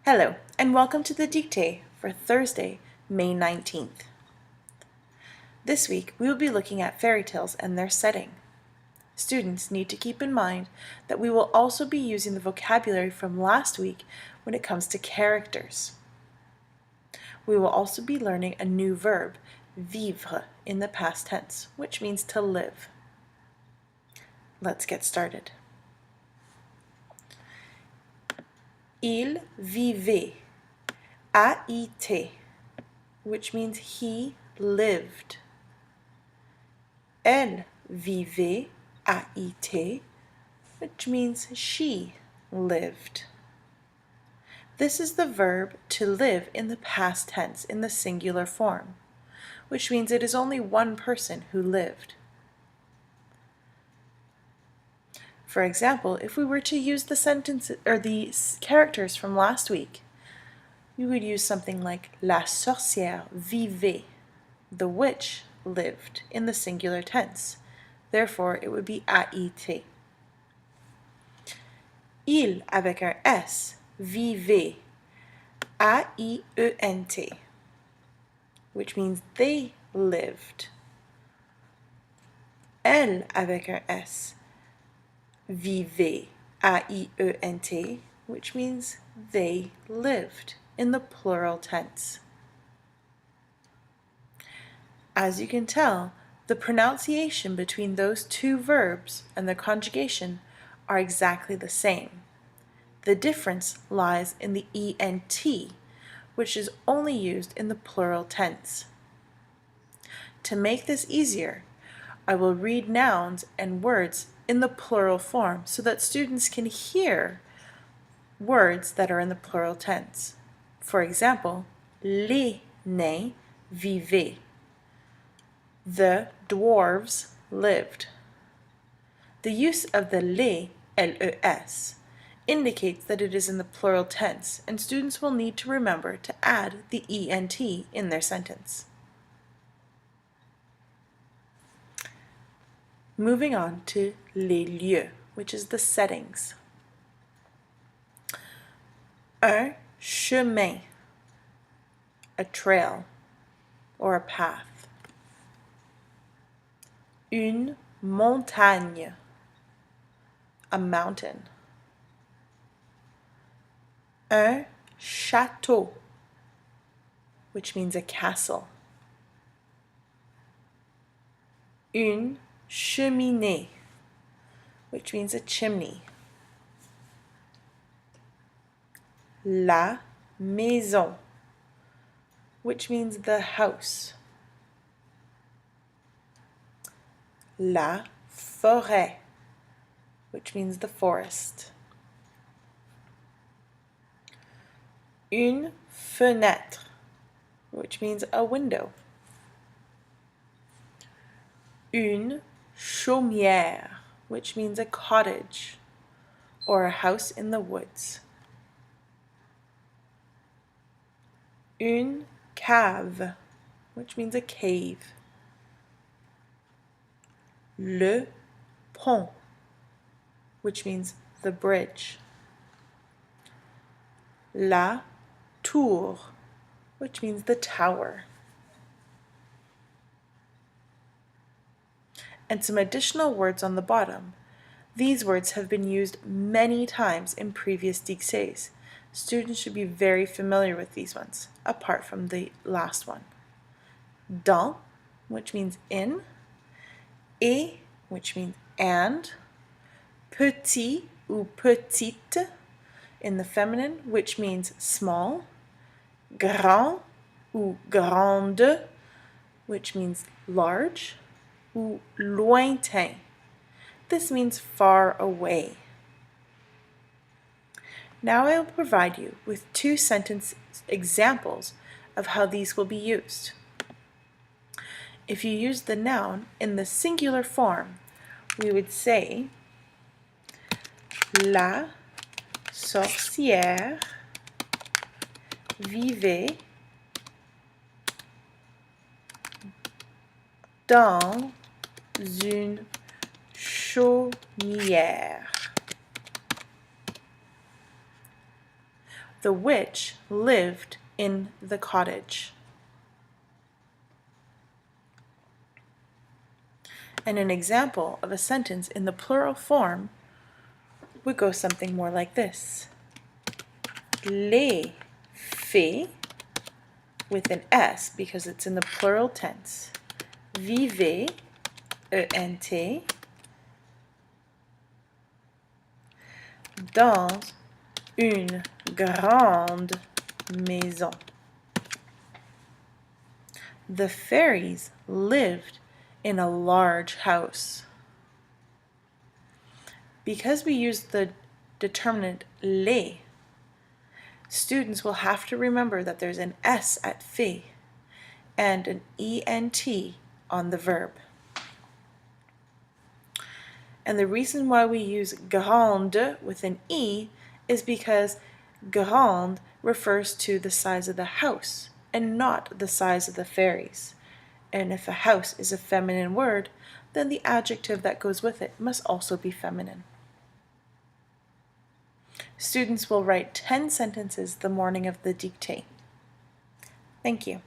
Hello, and welcome to the dicte for Thursday, May 19th. This week, we will be looking at fairy tales and their setting. Students need to keep in mind that we will also be using the vocabulary from last week when it comes to characters. We will also be learning a new verb, vivre, in the past tense, which means to live. Let's get started. Il vivait, A-I-T, which means he lived. Elle vivait, A-I-T, which means she lived. This is the verb to live in the past tense in the singular form, which means it is only one person who lived. For example, if we were to use the sentences or the characters from last week, we would use something like la sorcière vivait, the witch lived, in the singular tense. Therefore, it would be A-I-T. Il avec un S vivait, A-I-E-N-T, which means they lived. Elle avec un S vivait, A-I-E-N-T, which means they lived, in the plural tense. As you can tell, the pronunciation between those two verbs and the conjugation are exactly the same. The difference lies in the ENT, which is only used in the plural tense. To make this easier, I will read nouns and words in the plural form so that students can hear words that are in the plural tense. For example, les nains vivaient. The dwarves lived. The use of the les, L-E-S, indicates that it is in the plural tense, and students will need to remember to add the ENT in their sentence. Moving on to les lieux, which is the settings. Un chemin, a trail or a path. Une montagne, a mountain. Un château, which means a castle. Une cheminée, which means a chimney. La maison, which means the house. La forêt, which means the forest. Une fenêtre, which means a window. Une chaumière, which means a cottage or a house in the woods. Une cave, which means a cave. Le pont, which means the bridge. La tour, which means the tower. And some additional words on the bottom. These words have been used many times in previous dictées. Students should be very familiar with these ones, apart from the last one. Dans, which means in. Et, which means and. Petit ou petite, in the feminine, which means small. Grand ou grande, which means large. Ou lointain, this means far away. Now I will provide you with two sentence examples of how these will be used. If you use the noun in the singular form, we would say la sorcière vivait dans une chaumière. The witch lived in the cottage. And an example of a sentence in the plural form would go something more like this. Les filles, with an S because it's in the plural tense, vivaient, E-N-T, dans une grande maison. The fairies lived in a large house. Because we use the determinant les, students will have to remember that there's an S at fait and an ENT on the verb. And the reason why we use grande with an E is because grande refers to the size of the house and not the size of the fairies. And if a house is a feminine word, then the adjective that goes with it must also be feminine. Students will write 10 sentences the morning of the dicte. Thank you.